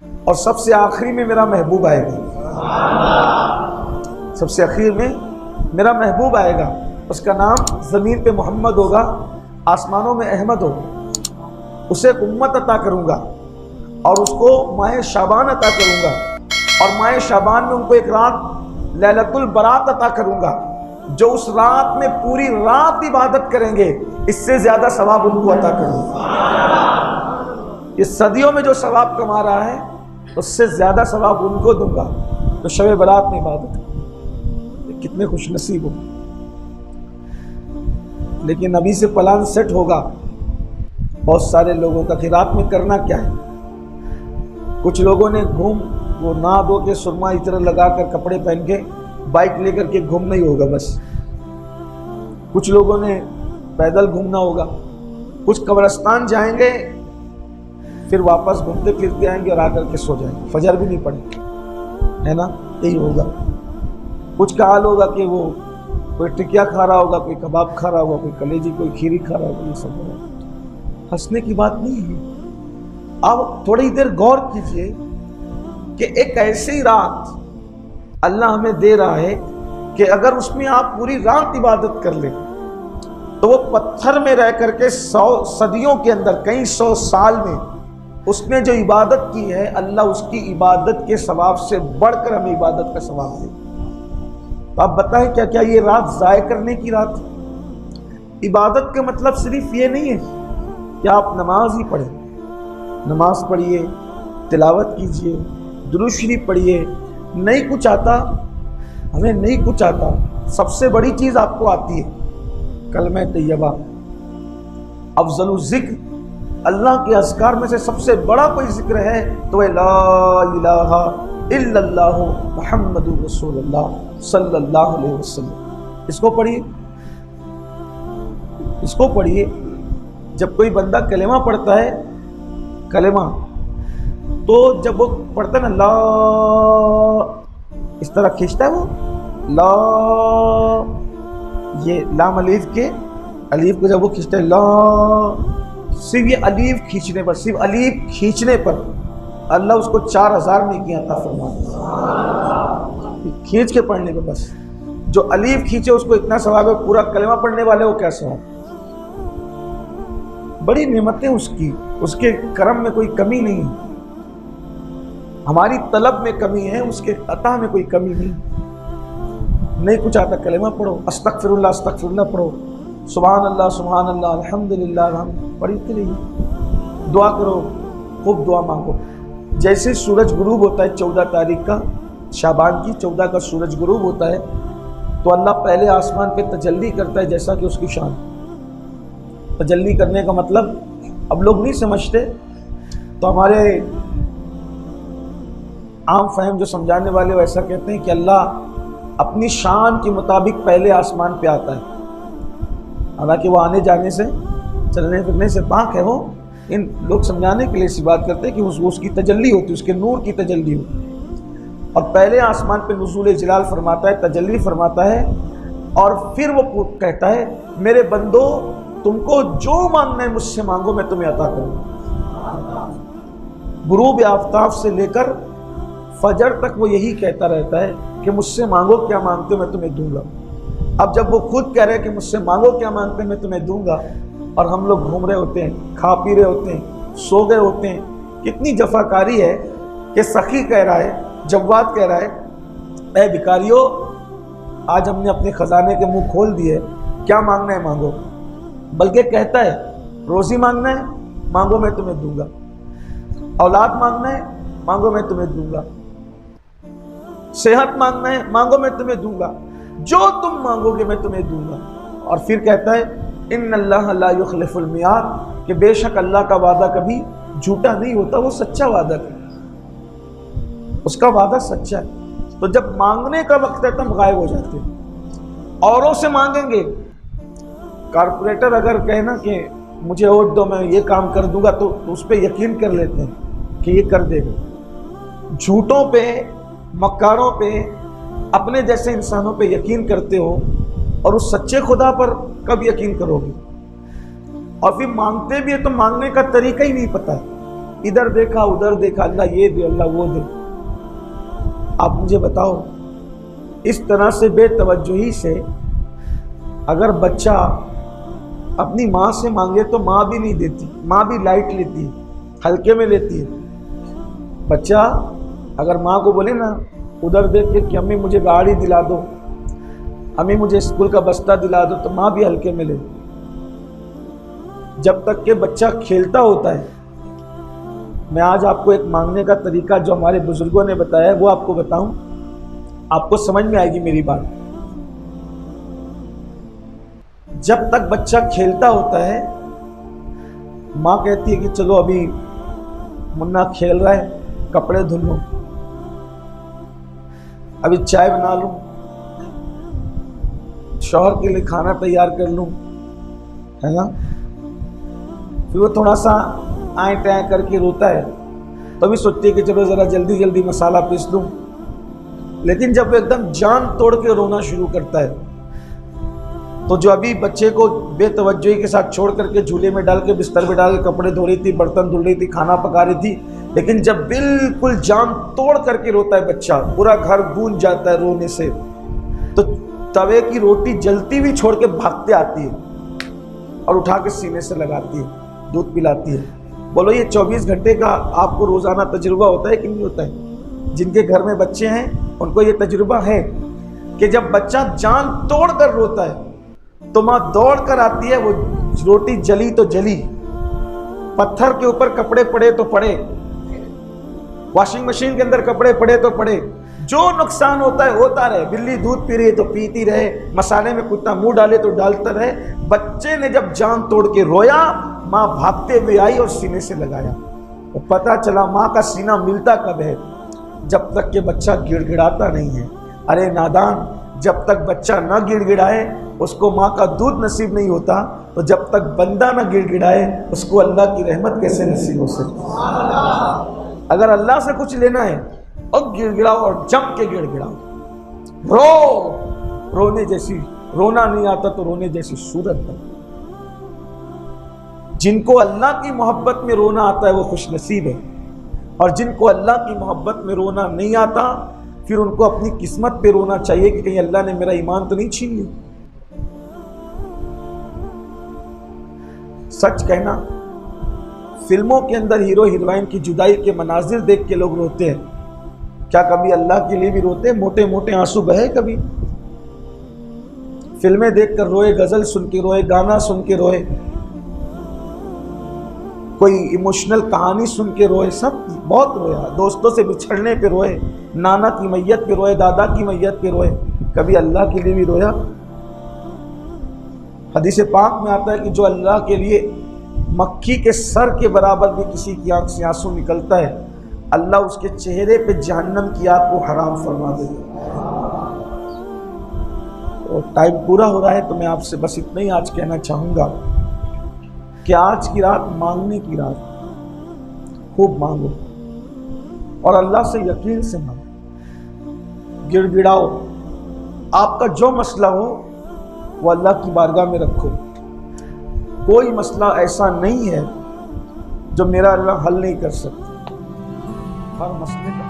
और सबसे आखिरी में मेरा महबूब आएगा, सबसे आखिर में मेरा महबूब आएगा। उसका नाम ज़मीन पे मोहम्मद होगा, आसमानों में अहमद होगा। उसे उम्मत अता करूँगा और उसको माह शाबान अता करूँगा, और माह शाबान में उनको एक रात लैलतुल बरात अता करूँगा, जो उस रात में पूरी रात इबादत करेंगे, इससे ज़्यादा सवाब उनको अता करूँगा। ये सदियों में जो सवाब कमा रहा है उससे ज़्यादा सवाब उनको दूंगा तो शब बरात में इबादत कर। कितने खुशनसीब हो। लेकिन अभी से प्लान सेट होगा बहुत सारे लोगों का कि रात में करना क्या है। कुछ लोगों ने वो नहा धो के सुरमा इत्र लगा कर कपड़े पहन के बाइक लेकर के घूमना ही होगा बस। कुछ लोगों ने पैदल घूमना होगा, कुछ कब्रिस्तान जाएंगे फिर वापस घूमते फिरते आएंगे और आकर के सो जाएंगे, फजर भी नहीं पड़ेगी, है ना, यही होगा। कुछ का हाल होगा कि वो कोई टिकिया खा रहा होगा, कोई कबाब खा रहा होगा, कोई कलेजी, कोई खीरी खा रहा होगा। ये सब होगा, हंसने की बात नहीं है। अब थोड़ी देर गौर कीजिए कि एक ऐसी रात अल्लाह हमें दे रहा है कि अगर उसमें आप पूरी रात इबादत कर ले तो वो पत्थर में रह करके 100 सदियों के अंदर, कई 100 साल में उसने जो इबादत की है, अल्लाह उसकी इबादत के सवाब से बढ़कर हमें इबादत का सवाब दे। तो आप बताएं क्या क्या ये रात ज़ाय करने की रात? इबादत का मतलब सिर्फ ये नहीं है कि आप नमाज ही पढ़ें। नमाज पढ़िए, तिलावत कीजिए, दुरूद शरीफ पढ़िए। नहीं कुछ आता, हमें नहीं कुछ आता, सबसे बड़ी चीज़ आपको आती है कलमे तैयबा। अफजलु ज़िक्र, अल्लाह के अज़कार में से सबसे बड़ा कोई जिक्र है तो वह ला इलाहा इल्लल्लाह मुहम्मदुर रसूलुल्लाह सल्लल्लाहु अलैहि वसल्लम। इसको पढ़िए, इसको पढ़िए। जब कोई बंदा कलेमा पढ़ता है, कलेमा, तो जब वो पढ़ता है ना, ला, इस तरह खींचता है वो ला, ये लाम अलीफ के अलीफ को जब वो खींचता है ला, सिर्फ ये अलीफ खींचने पर, सिर्फ अलीफ खींचने पर अल्लाह उसको 4000 नेकियां अता फरमाता। खींच के पढ़ने पर बस, जो अलीफ खींचे उसको इतना सवाब है, पूरा कलमा पढ़ने वाले को क्या सवाब। बड़ी नेमतें उसकी, उसके करम में कोई कमी नहीं। हमारी तलब में कमी है, उसके अता में कोई कमी नहीं। नहीं कुछ आता, कलमा पढ़ो, अस्तगफिरुल्लाह अस्तगफिरुल्लाह पढ़ो, सुभान अल्लाह अल्हम्दुलिल्लाह पढ़ते रहिए। दुआ करो, खूब दुआ मांगो। जैसे सूरज गुरूब होता है 14 तारीख का, शाबान की 14 का सूरज गुरूब होता है, तो अल्लाह पहले आसमान पे तजल्ली करता है जैसा कि उसकी शान। तजल्ली करने का मतलब अब लोग नहीं समझते, तो हमारे आम फहम जो समझाने वाले वो ऐसा कहते हैं कि अल्लाह अपनी शान के मुताबिक पहले आसमान पे आता है। हालांकि वो आने जाने से, चलने फिरने से पाक है। वो इन लोग समझाने के लिए इसी बात करते हैं कि उसकी तजल्ली होती है, उसके नूर की तजल्ली होती है। और पहले आसमान पे नुज़ूल जलाल फरमाता है, तजल्ली फरमाता है, और फिर वो कहता है मेरे बंदो तुमको जो मांगना है मुझसे मांगो, मैं तुम्हें अता करूँगा। गुरूब आफ्ताब से लेकर फजर तक वो यही कहता रहता है कि मुझसे मांगो, क्या मांगते हो मैं तुम्हें दूंगा। अब जब वो खुद कह रहे हैं कि मुझसे मांगो क्या मांगते हैं मैं तुम्हें दूंगा, और हम लोग घूम रहे होते हैं, खा पी रहे होते हैं, सो गए होते हैं, कितनी जफाकारी है कि सखी कह रहा है, जव्वाद कह रहा है, ऐ भिखारियों आज हमने अपने खजाने के मुंह खोल दिए, क्या मांगना है मांगो। बल्कि कहता है रोजी मांगना है मांगो मैं तुम्हें दूंगा, औलाद मांगना है मांगो मैं तुम्हें दूंगा, सेहत मांगना है मांगो मैं तुम्हें दूंगा, जो तुम मांगोगे मैं तुम्हें दूंगा। और फिर कहता है इन्नल्लाह ला युखलिफुल मियाद, कि बेशक अल्लाह का वादा कभी झूठा नहीं होता, वो सच्चा वादा है, उसका वादा सच्चा है। तो जब मांगने का वक्त है तब गायब हो जाते हैं। औरों से मांगेंगे, कारपोरेटर अगर कहे ना कि मुझे वोट दो मैं ये काम कर दूंगा, तो उस पर यकीन कर लेते हैं कि ये कर देगा। झूठों पे, मक्कारों पे, अपने जैसे इंसानों पे यकीन करते हो, और उस सच्चे खुदा पर कब यकीन करोगे। और फिर मांगते भी है तो मांगने का तरीका ही नहीं पता है। इधर देखा उधर देखा, अल्लाह ये दे अल्लाह वो दे। आप मुझे बताओ, इस तरह से बेतवज्जोही से अगर बच्चा अपनी माँ से मांगे तो माँ भी नहीं देती, माँ भी लाइट लेती है, हल्के में लेती है। बच्चा अगर माँ को बोले ना उधर देख के कि अम्मी मुझे गाड़ी दिला दो, अम्मी मुझे स्कूल का बस्ता दिला दो, तो माँ भी हल्के में ले। जब तक के बच्चा खेलता होता है। मैं आज आपको एक मांगने का तरीका जो हमारे बुजुर्गों ने बताया है वो आपको बताऊं, आपको समझ में आएगी मेरी बात। जब तक बच्चा खेलता होता है, माँ कहती है कि चलो अभी मुन्ना खेल रहा है, कपड़े धुल लो, अभी चाय बना लूं, शौहर के लिए खाना तैयार कर लूं, है ना। फिर वो थोड़ा सा आए टाए करके रोता है, तो भी सोचती है कि चलो जरा जल्दी जल्दी मसाला पीस दूं। लेकिन जब वो एकदम जान तोड़ के रोना शुरू करता है, तो जो अभी बच्चे को बेतवज्जोही के साथ छोड़ करके झूले में डाल के बिस्तर में डाल के कपड़े धो रही थी, बर्तन धुल रही थी, खाना पका रही थी, लेकिन जब बिल्कुल जान तोड़ करके रोता है बच्चा, पूरा घर गूंज जाता है रोने से, तो तवे की रोटी जलती हुई छोड़ के भागते आती है और उठा के सीने से लगाती है, दूध पिलाती है। बोलो ये 24 घंटे का आपको रोजाना तजुर्बा होता है कि नहीं होता है? जिनके घर में बच्चे हैं उनको ये तजुर्बा है कि जब बच्चा जान तोड़ कर रोता है तो माँ दौड़ कर आती है, वो रोटी जली तो जली, पत्थर के ऊपर कपड़े पड़े तो पड़े, वॉशिंग मशीन के अंदर कपड़े पड़े तो पड़े, जो नुकसान होता है होता रहे। बिल्ली दूध पी रही है तो पीती रहे, मसाले में कुत्ता मुंह डाले तो डालता रहे। बच्चे ने जब जान तोड़ के रोया, माँ भागते हुए आई और सीने से लगाया। तो पता चला माँ का सीना मिलता कब है? जब तक के बच्चा गिड़गिड़ाता नहीं है। अरे नादान, जब तक बच्चा न गिड़गिड़ाए उसको माँ का दूध नसीब नहीं होता, तो जब तक बंदा न गिड़गिड़ाए उसको अल्लाह की रहमत कैसे नसीब हो सकती? अगर अल्लाह से कुछ लेना है और गिड़गिड़ाओ और जम के गिड़गिड़ाओ, रोने जैसी, रोना नहीं आता तो रोने जैसी सूरत बन। जिनको अल्लाह की मोहब्बत में रोना आता है वो खुश नसीब है, और जिनको अल्लाह की मोहब्बत में रोना नहीं आता फिर उनको अपनी किस्मत पे रोना चाहिए कि कहीं अल्लाह ने मेरा ईमान तो नहीं छीन लिया। सच कहना, फिल्मों के अंदर हीरो हीरोइन की जुदाई के मनाजिर देख के लोग रोते हैं, क्या कभी अल्लाह के लिए भी रोते हैं? मोटे मोटे आंसू बहे कभी? फिल्में देखकर रोए, गजल सुन के रोए, गाना सुन के रोए, कोई इमोशनल कहानी सुन के रोए, सब बहुत रोया। दोस्तों से बिछड़ने पे रोए, नाना की मैयत पे रोए, दादा की मैयत पे रोए, कभी अल्लाह के लिए भी रोया? हदीस पाक में आता है कि जो अल्लाह के लिए मक्खी के सर के बराबर भी किसी की आंख से आंसू निकलता है, अल्लाह उसके चेहरे पे जहन्नम की आग को हराम फरमा देगा। तो टाइम पूरा हो रहा है, तो मैं आपसे बस इतना ही आज कहना चाहूँगा कि आज की रात मांगने की रात, खूब मांगो और अल्लाह से यकीन से मांगो, गिड़गिड़ाओ, आपका जो मसला हो वो अल्लाह की बारगाह में रखो। कोई मसला ऐसा नहीं है जो मेरा अल्लाह हल नहीं कर सकता। हर मसले का